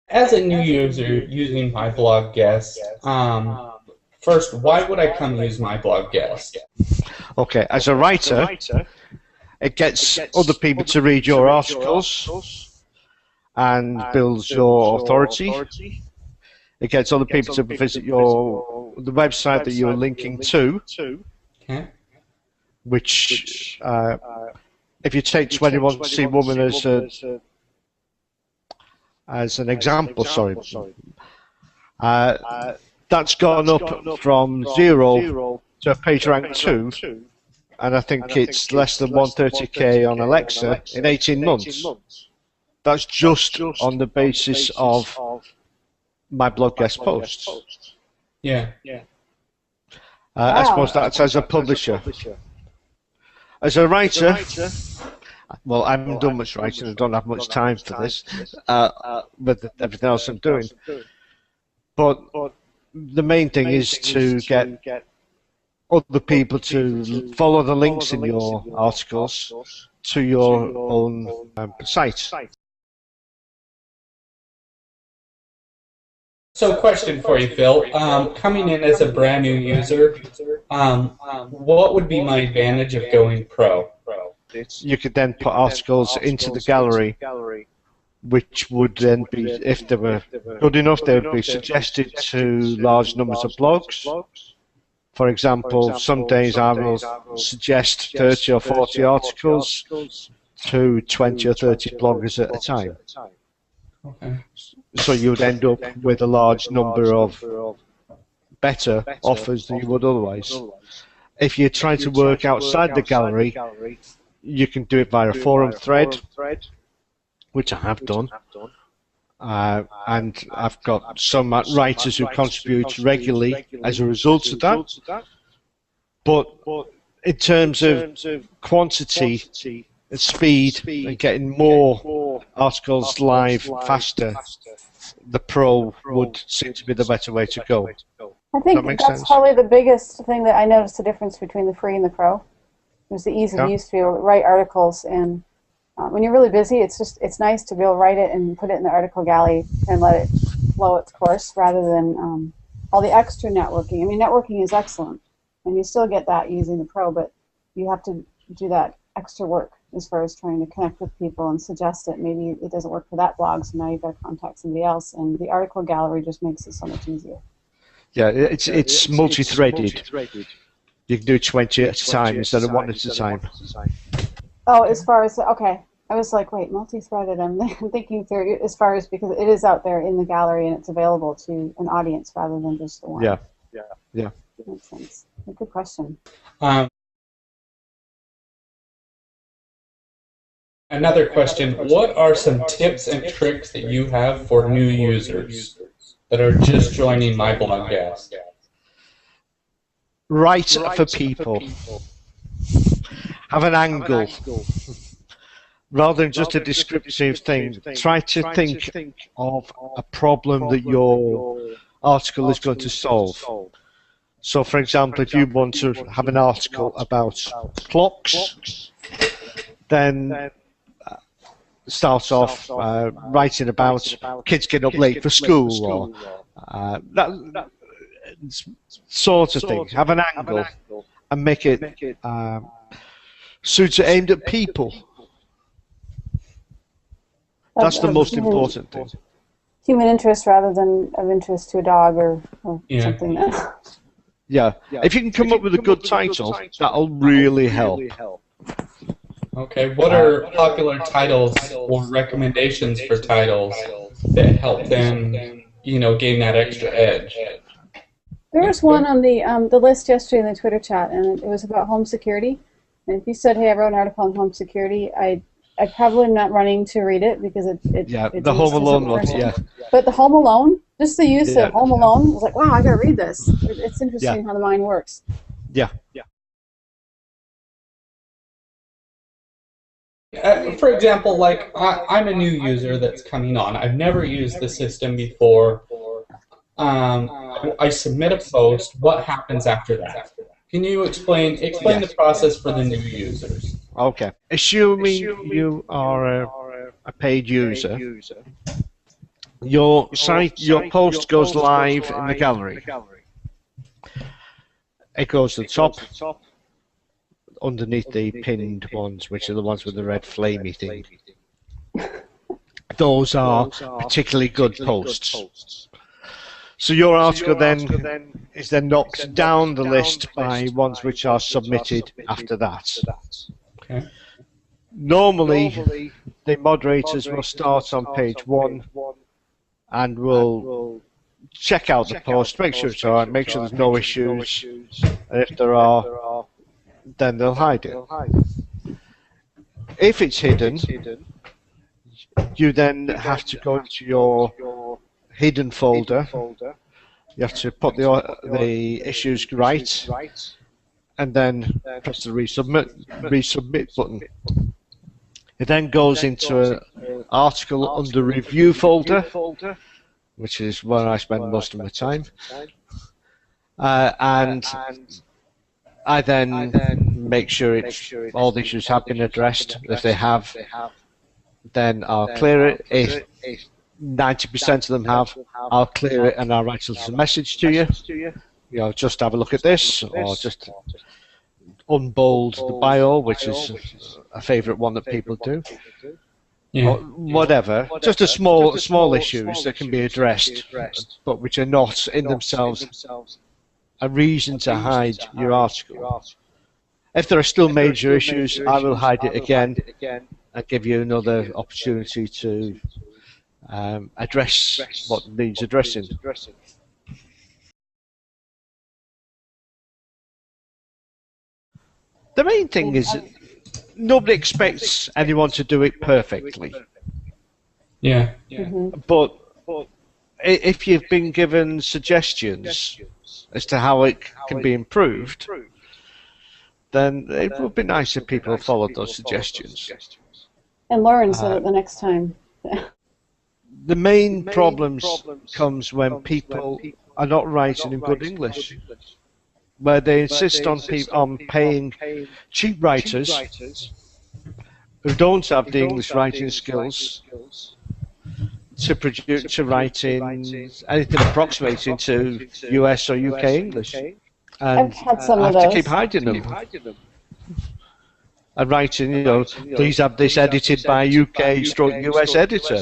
As a new user using my blog guest, first, why would I come use my blog guest? Okay, as a writer, it gets other people to read your articles and builds your authority. It gets other people to visit the website that you're linking to, Okay. which, if you take 21C Woman as an example, that's gone up from 0 to a page rank 2, and I think it's less than 130k on Alexa in 18 months. That's just on the basis of my blog guest posts. Yeah. I suppose that's as a publisher. As a writer, well, I haven't done much writing. I don't have much time for this, with everything else I'm doing. But the main thing is to get other people to follow the links in your articles to your own site. So, question for you, Phil. Coming in as a brand new user, what would be my advantage of going pro? You could then put articles into the gallery, which would then be, if they were good enough, they would be suggested to large numbers of blogs. For example, some days I will suggest 30 or 40 articles to 20 or 30 bloggers at a time. Okay. So you would end up with a large number of better offers than you would otherwise. If you try to work outside the gallery, you can do it via a forum thread, which I have done. And I've got some writers who contribute regularly as a result of that. But in terms of quantity and speed and getting more articles live faster, the pro would seem to be the better way to go. I think that's probably the biggest thing that I noticed the difference between the free and the pro. Is the ease of use to be able to write articles, and when you're really busy, it's nice to be able to write it and put it in the article galley and let it flow its course rather than all the extra networking. I mean, networking is excellent, and you still get that using the pro, but you have to do that extra work as far as trying to connect with people and suggest it. Maybe it doesn't work for that blog, so now you've got to contact somebody else, and the article gallery just makes it so much easier. Yeah, it's multi-threaded. You can do 20 at a time instead of 1 at a time. Oh, as far as, okay. I was like, wait, multi-threaded. I'm thinking through as far as, because it is out there in the gallery and it's available to an audience rather than just the one. Yeah. Makes sense. A good question. Another question, what are some tips and tricks that you have for new users that are just joining my blog guest? Write for people. Have an angle. Rather than just a descriptive thing, try to think of a problem that your article is going to solve. So, for example, if you want to have an article about clocks, then start off writing about kids getting up late for school, or that sort of thing. Have an angle and make it suits aimed at people. That's the most important thing. Human interest rather than of interest to a dog or something. Yeah. If you can come up with a good title, that'll really help. Okay, what are popular titles or recommendations for titles that help them, gain that extra edge? There was one on the list yesterday in the Twitter chat, and it was about home security. And if you said, "Hey, I wrote an article on home security," I probably am not running to read it because it the Home Alone one, But the Home Alone, just the use of Home Alone, was like, wow, I gotta read this. It's interesting how the mind works. Yeah. For example, like I'm a new user that's coming on. I've never used the system before. I submit a post. What happens after that? Can you explain the process for the new users? Okay. Assuming you are a paid user, your site, your post goes live in the gallery. It goes to the top, underneath the pinned ones, which are the ones with the red flamey thing. Those are particularly good posts. So your article then is then knocked down the list by ones which are submitted after that. Okay. Normally, the moderators will start on page 1 and will check out the post, make sure it's alright, make sure there's no issues, and if there are, then they'll hide it. If it's hidden, you then have to go into your hidden folder. You have to put the issues right, and then press the resubmit button. It then goes into an article under review folder, which is where I spend most of my time. And I then make sure all the issues have been addressed. If they have, then I'll clear it. If 90% of them have, I'll clear it and I'll write a message to you. You know, just have a look at this, or just unbold the bio, which is a favourite one that people do. Yeah. Or whatever, just a small issues that can be addressed, but which are not in themselves a reason to hide your article. If there are still major issues, I will hide it again and give you another opportunity to address what needs addressing. The main thing is nobody expects anyone to do it perfectly. Yeah. But if you've been given suggestions as to how it can be improved, then it would be nice if people followed those suggestions. And learn so that the next time. The main problems comes when people are not writing in good English, where they insist on paying cheap writers who don't have the English writing skills to write in anything approximating to US or UK English, and I've had some I of have to those. keep hiding them. And writing, you know, please have this edited by UK/US editor,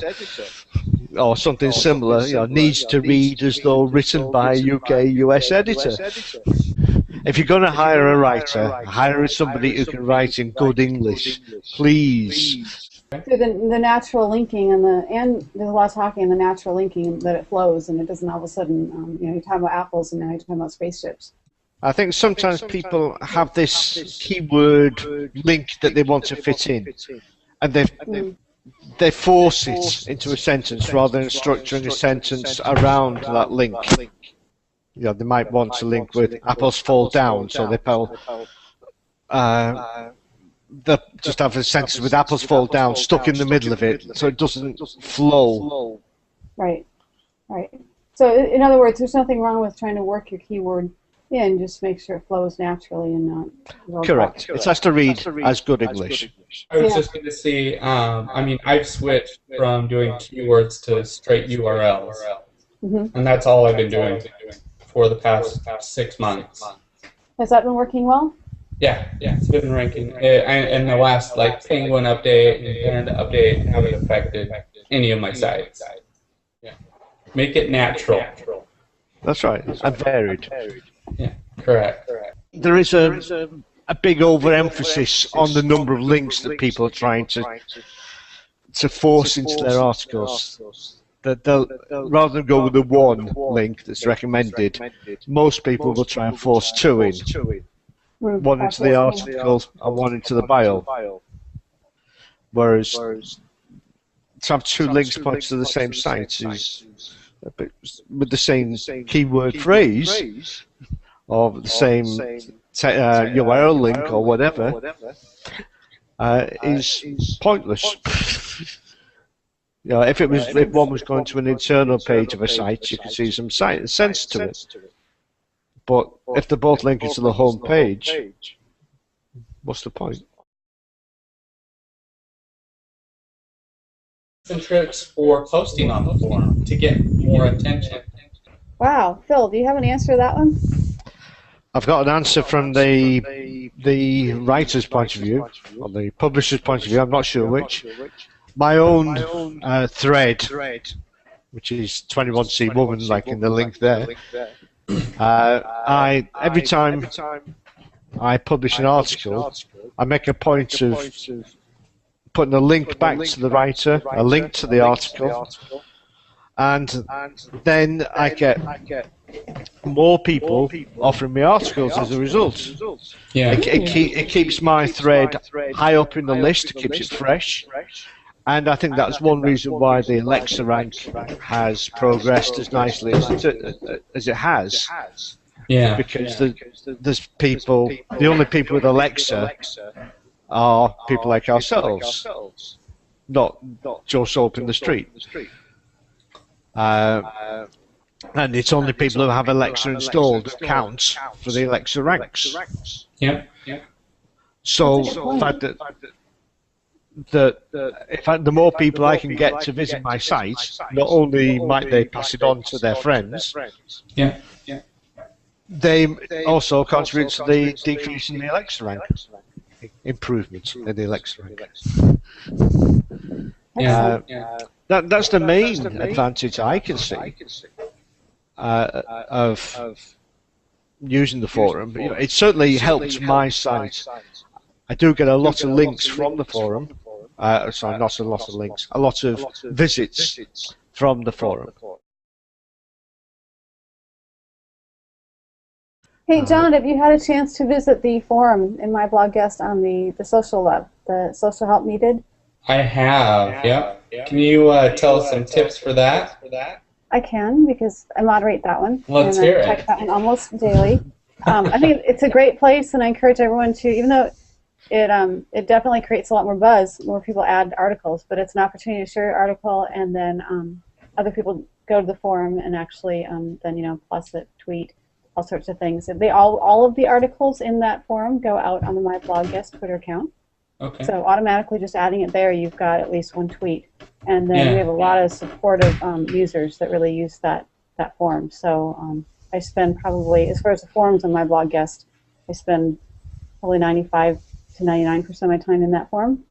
or something similar. You know, needs to read as though written by UK/US editor. If you're going to hire a writer, hire somebody who can write in good English, please. Through the natural linking and there's a lot of talking in the natural linking that it flows and it doesn't all of a sudden, you know, you're talking about apples and now you're talking about spaceships. I think sometimes people have this keyword link that they want to fit in, and they force it into a sentence rather than structuring a sentence around that link. You know, they might want to link with apples fall down, so they just have a sentence with apples fall down stuck in the middle of it, so it doesn't flow. Right. So in other words, there's nothing wrong with trying to work your keyword in, just make sure it flows naturally and not. Correct. It has to read as good English. I was just going to see, I mean, I've switched from doing keywords to straight URLs, and that's all I've been doing for the past 6 months. Has that been working well? Yeah, it's been ranking. And the last, like, Penguin update and Panda update haven't affected any of my sites. Yeah. Make it natural. That's right, and varied. Yeah, correct. There is a big overemphasis on the number of links that people are trying to force into their articles. That rather than go with the one link that's recommended, most people will try and force two in. One into the article and one into the bio. Whereas to have two links pointing to the same site is with the same keyword phrase or the same URL link or whatever is pointless. You know, if one was going to an internal page of a site, you could see some sense to it. But if they're both linking to the home page, what's the point? and tricks for posting on the forum to get more attention. Wow, Phil, do you have an answer to that one? I've got an answer from the writer's point of view, or the publisher's point of view, I'm not sure which. My own thread, which is 21C Woman, like in the link there, every time I publish an article, I make a point of putting a link back to the writer, a link to the article, and then I get more people offering me articles as a result. Yeah. It keeps my thread high up in the list, keeps it fresh, and I think that's one reason why the Alexa rank has progressed as nicely as it has. Yeah. Because there's people, the only people with Alexa are people like ourselves, not Joe Soap in the street. And it's only people who have Alexa installed that counts for the Alexa ranks. Yeah. So the fact that the more people I can get to visit my site, not only might they pass it on to their friends, Yeah. they also contribute to the decrease in the Alexa rank, improvement in the Alexa rank. That's the main advantage I can see of using the forum. You know, it certainly helps my site. I do get a lot of links from the forum. Sorry, not a lot of links. A lot of visits from the forum. Hey, John, have you had a chance to visit the forum in MyBlogGuest on the social lab, the social help needed? I have, yep. Can you tell us some tips for that? I can, because I moderate that one. Let's and hear I it. check that one almost daily. I think it's a great place, and I encourage everyone to, even though it definitely creates a lot more buzz, more people add articles, but it's an opportunity to share your article, and then other people go to the forum and actually then plus it, tweet, all sorts of things. All of the articles in that forum go out on the MyBlogGuest Twitter account. Okay. So automatically just adding it there, you've got at least one tweet. And then we have a lot of supportive users that really use that forum. So I spend probably, as far as the forums on MyBlogGuest, I spend probably 95 to 99% of my time in that forum.